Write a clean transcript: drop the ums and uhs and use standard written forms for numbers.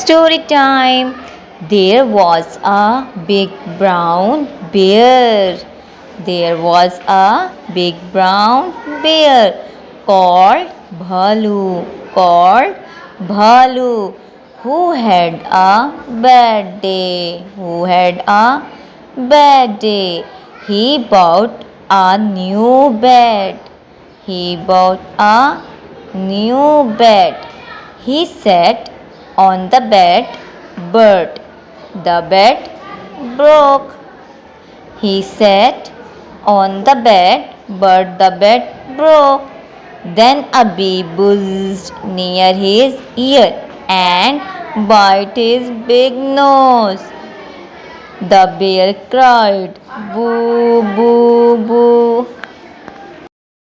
Story time. There was a big brown bear. There was a big brown bear called Bhalu, who had a bad day. He bought a new bed. He sat on the bed, but the bed broke. He sat on the bed, but the bed broke. Then a bee buzzed near his ear and bit his big nose. The bear cried, "Boo, boo."